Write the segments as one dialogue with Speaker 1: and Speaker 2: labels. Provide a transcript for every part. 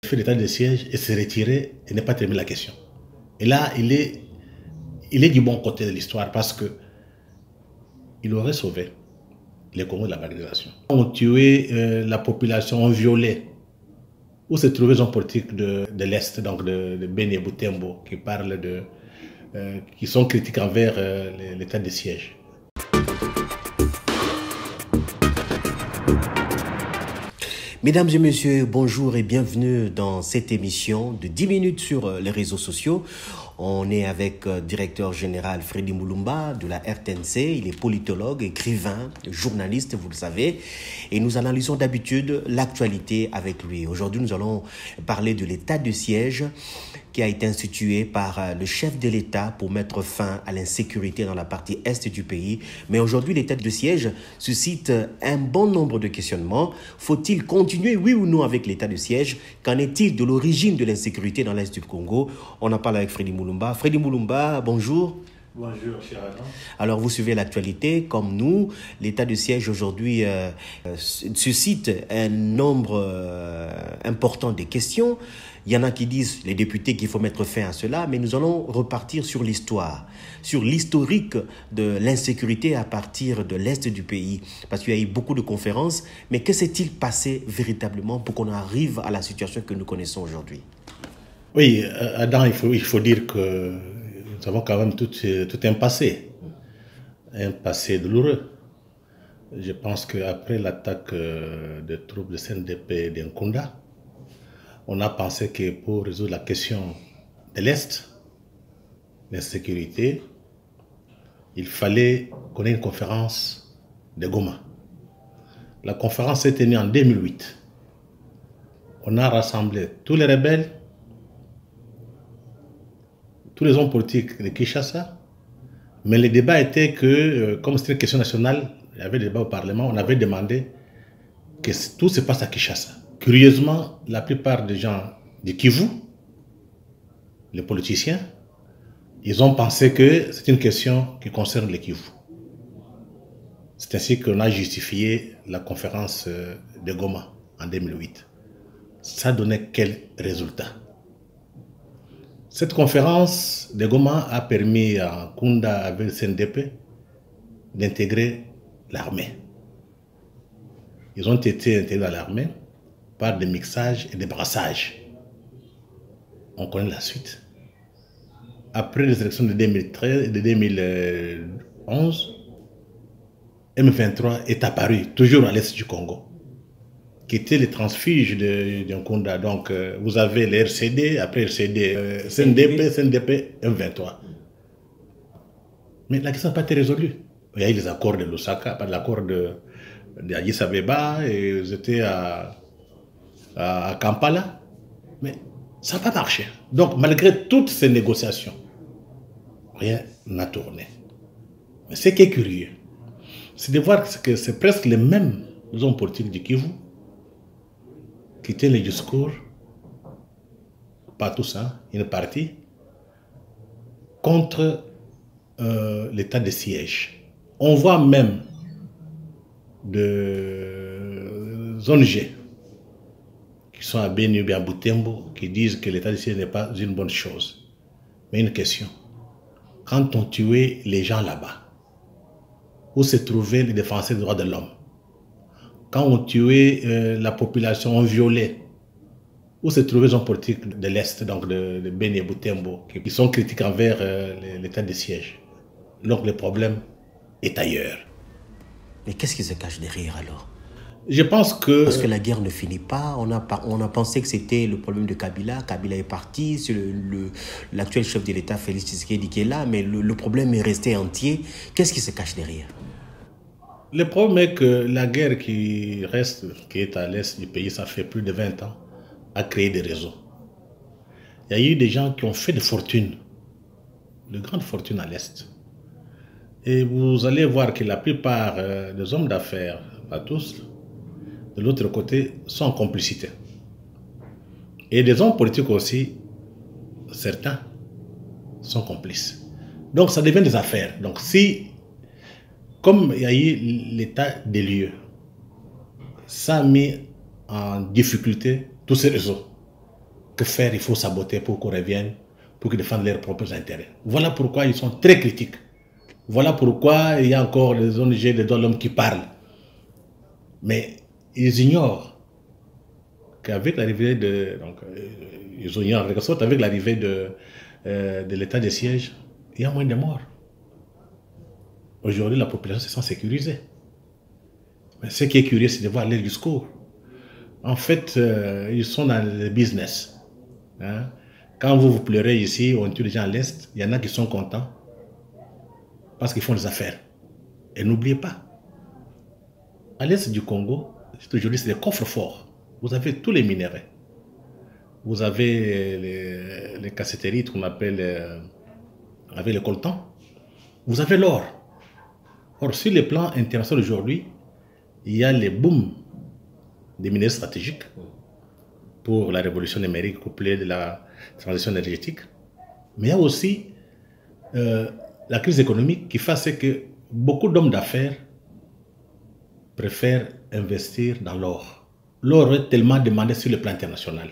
Speaker 1: Il fait l'état de siège et se retirer et ne pas terminer la question. Et là, il est du bon côté de l'histoire parce que il aurait sauvé les Congos de la marginalisation. On tué la population, on violé. Où se trouvait les politique de l'Est, donc de Beni Boutembo, qui parle qui sont critiques envers l'état de siège.
Speaker 2: Mesdames et messieurs, bonjour et bienvenue dans cette émission de 10 minutes sur les réseaux sociaux. On est avec le directeur général Freddy Mulumba de la RTNC. Il est politologue, écrivain, journaliste, vous le savez. Et nous analysons d'habitude l'actualité avec lui. Aujourd'hui, nous allons parler de l'état de siège qui a été institué par le chef de l'État pour mettre fin à l'insécurité dans la partie est du pays. Mais aujourd'hui, l'état de siège suscite un bon nombre de questionnements. Faut-il continuer, oui ou non, avec l'état de siège? Qu'en est-il de l'origine de l'insécurité dans l'est du Congo? On en parle avec Freddy Mulumba. Freddy Mulumba, bonjour.
Speaker 1: Bonjour, cher Adam.
Speaker 2: Alors, vous suivez l'actualité comme nous. L'état de siège aujourd'hui suscite un nombre important de questions. Il y en a qui disent, les députés, qu'il faut mettre fin à cela, mais nous allons repartir sur l'histoire, sur l'historique de l'insécurité à partir de l'est du pays. Parce qu'il y a eu beaucoup de conférences, mais que s'est-il passé véritablement pour qu'on arrive à la situation que nous connaissons aujourd'hui?
Speaker 1: Oui, Adam, il faut dire que nous avons quand même tout un passé douloureux. Je pense qu'après l'attaque des troupes de CNDP d'Nkunda, on a pensé que pour résoudre la question de l'Est, l'insécurité, il fallait qu'on ait une conférence de Goma. La conférence s'est tenue en 2008. On a rassemblé tous les rebelles, tous les hommes politiques de Kinshasa, mais le débat était que, comme c'était une question nationale, il y avait des débats au Parlement, on avait demandé que tout se passe à Kinshasa. Curieusement, la plupart des gens de Kivu, les politiciens, ils ont pensé que c'est une question qui concerne les Kivu. C'est ainsi qu'on a justifié la conférence de Goma en 2008. Ça donnait quel résultat? Cette conférence de Goma a permis à Nkunda avec le CNDP d'intégrer l'armée. Ils ont été intégrés à l'armée par des mixages et des brassages. On connaît la suite. Après les élections de 2013 et de 2011, M23 est apparu, toujours à l'est du Congo, qui était les transfuges de Nkunda. Donc, vous avez les RCD, après RCD, CNDP, M23. Mais la question n'a pas été résolue. Il y a eu les accords de Lusaka, pas l'accord de Addis Abeba, et ils étaient à Kampala. Mais ça n'a pas marché. Donc, malgré toutes ces négociations, rien n'a tourné. Mais ce qui est curieux, c'est de voir que c'est presque les mêmes hommes politiques du Kivu qui tiennent les discours, pas tous, hein, une partie, contre l'état de siège. On voit même des ONG qui sont à Beni ou à Boutembo qui disent que l'état de siège n'est pas une bonne chose. Mais une question, quand on tuait les gens là-bas, où se trouvaient les défenseurs des droits de l'homme? Quand on tuait la population, on violait, où se trouvaient les hommes politiques de l'Est, donc de Beni et Boutembo, qui sont critiques envers l'état de siège? Donc le problème est ailleurs.
Speaker 2: Mais qu'est-ce qui se cache derrière alors?
Speaker 1: Je pense que...
Speaker 2: Parce que la guerre ne finit pas. On a pensé que c'était le problème de Kabila. Kabila est parti. C'est l'actuel chef de l'État, Félix Tshisekedi, qui est là. Mais le problème est resté entier. Qu'est-ce qui se cache derrière?
Speaker 1: Le problème est que la guerre qui est à l'est du pays, ça fait plus de 20 ans, a créé des réseaux. Il y a eu des gens qui ont fait de fortune, de grandes fortunes à l'est. Et vous allez voir que la plupart des hommes d'affaires, pas tous, de l'autre côté, sont en complicité. Et des hommes politiques aussi, certains, sont complices. Donc ça devient des affaires. Donc si, comme il y a eu l'état des lieux, ça a mis en difficulté tous ces réseaux. Que faire? Il faut saboter pour qu'on revienne, pour qu'ils défendent leurs propres intérêts. Voilà pourquoi ils sont très critiques. Voilà pourquoi il y a encore les ONG des droits de l'homme qui parlent. Mais ils ignorent qu'avec l'arrivée de... Donc, ils ignorent en quelque sorte, avec l'arrivée de l'état de siège, il y a moins de morts. Aujourd'hui, la population se sent sécurisée. Mais ce qui est curieux, c'est de voir leur discours. En fait, ils sont dans le business. Hein? Quand vous pleurez ici, on tue les gens à l'Est, il y en a qui sont contents parce qu'ils font des affaires. Et n'oubliez pas, à l'Est du Congo, aujourd'hui, c'est des coffres forts. Vous avez tous les minéraux. Vous avez les cassetterites qu'on appelle avec le coltan. Vous avez l'or. Or, sur le plan international aujourd'hui, il y a les booms des minéraux stratégiques pour la révolution numérique couplée de la transition énergétique. Mais il y a aussi la crise économique qui fait que beaucoup d'hommes d'affaires préfèrent investir dans l'or. L'or est tellement demandé sur le plan international.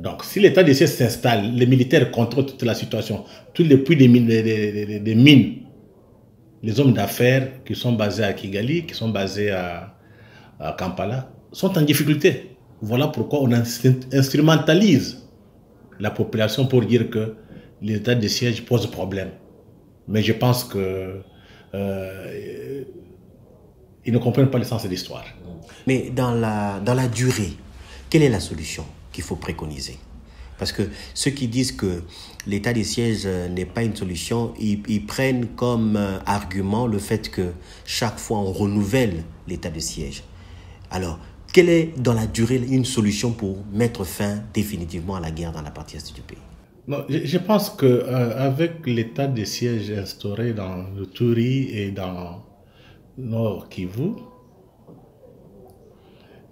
Speaker 1: Donc, si l'état de siège s'installe, les militaires contrôlent toute la situation, tous les puits des mines, les hommes d'affaires qui sont basés à Kigali, qui sont basés à Kampala, sont en difficulté. Voilà pourquoi on instrumentalise la population pour dire que l'état de siège pose problème. Mais je pense que ils ne comprennent pas le sens de l'histoire.
Speaker 2: Mais dans la durée, quelle est la solution qu'il faut préconiser? Parce que ceux qui disent que l'état de siège n'est pas une solution, ils prennent comme argument le fait que chaque fois on renouvelle l'état de siège. Alors, quelle est dans la durée une solution pour mettre fin définitivement à la guerre dans la partie est du pays?
Speaker 1: Non, je pense qu'avec l'état de siège instauré dans le Turi et dans Nord Kivu,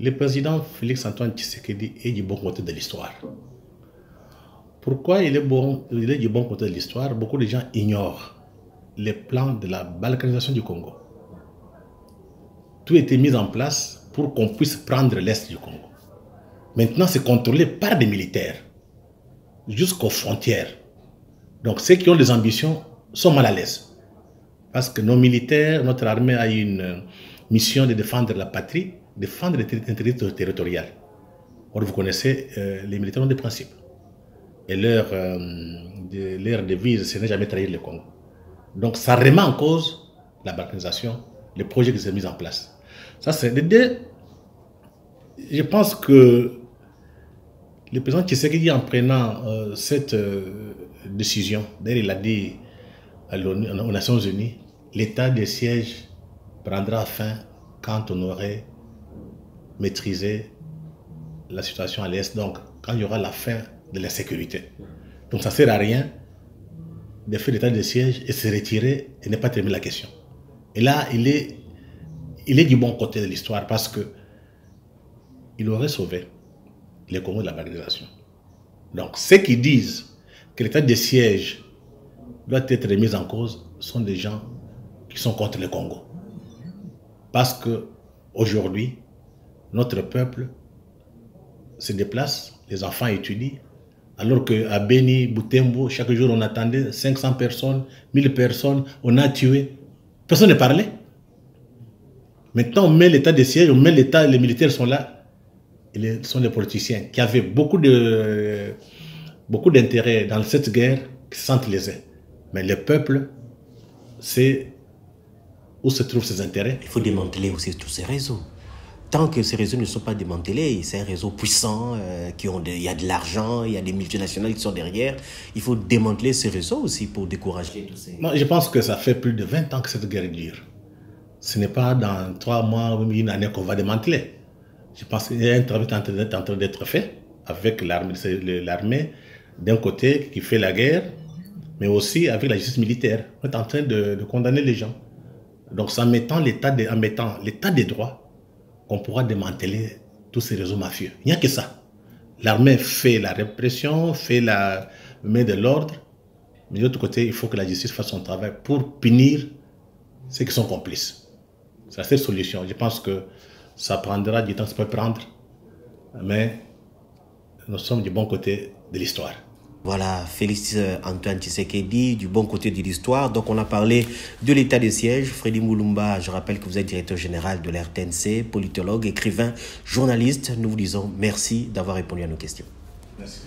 Speaker 1: le président Félix-Antoine Tshisekedi est du bon côté de l'histoire. Pourquoi il est du bon côté de l'histoire? Beaucoup de gens ignorent les plans de la balkanisation du Congo. Tout a été mis en place pour qu'on puisse prendre l'Est du Congo. Maintenant, c'est contrôlé par des militaires jusqu'aux frontières. Donc, ceux qui ont des ambitions sont mal à l'aise. Parce que nos militaires, notre armée a une mission de défendre la patrie, défendre l'intégrité territoriale. Or, vous connaissez, les militaires ont des principes. Et leur devise, ce n'est jamais trahir le Congo. Donc, ça remet en cause la balkanisation, les projets qui sont mis en place. Ça, c'est les deux. Je pense que le président Tshisekedi, en prenant cette décision, d'ailleurs, il a dit aux Nations Unies, l'état de siège prendra fin quand on aurait maîtrisé la situation à l'Est, donc quand il y aura la fin de la sécurité. Donc ça ne sert à rien de faire l'état de siège et se retirer et ne pas terminer la question. Et là, il est du bon côté de l'histoire parce que il aurait sauvé les Congo de la balkanisation. Donc ceux qui disent que l'état de siège doit être remis en cause sont des gens qui sont contre le Congo. Parce que aujourd'hui, notre peuple se déplace, les enfants étudient, alors qu'à Beni, Butembo, chaque jour on attendait 500 personnes, 1000 personnes, on a tué. Personne ne parlait. Maintenant on met l'état de siège, on met l'état, les militaires sont là. Ils sont des politiciens qui avaient beaucoup d'intérêt dans cette guerre, qui se sentent lésés. Mais le peuple, c'est où se trouvent ses intérêts.
Speaker 2: Il faut démanteler aussi tous ces réseaux. Tant que ces réseaux ne sont pas démantelés, c'est un réseau puissant, il y a de l'argent, il y a des multinationales qui sont derrière. Il faut démanteler ces réseaux aussi pour décourager tous ces...
Speaker 1: Moi, je pense que ça fait plus de 20 ans que cette guerre dure. Ce n'est pas dans 3 mois ou une année qu'on va démanteler. Je pense qu'il y a un travail en train d'être fait avec l'armée d'un côté qui fait la guerre, mais aussi avec la justice militaire. On est en train de condamner les gens. Donc c'est en mettant l'état des droits qu'on pourra démanteler tous ces réseaux mafieux. Il n'y a que ça. L'armée fait la répression, met de l'ordre, mais de l'autre côté, il faut que la justice fasse son travail pour punir ceux qui sont complices. C'est la seule solution. Je pense que ça prendra du temps, ça peut prendre, mais nous sommes du bon côté de l'histoire.
Speaker 2: Voilà, Félix Antoine Tshisekedi, du bon côté de l'histoire. Donc, on a parlé de l'état de siège. Freddy Mulumba, je rappelle que vous êtes directeur général de la RTNC, politologue, écrivain, journaliste. Nous vous disons merci d'avoir répondu à nos questions.
Speaker 1: Merci.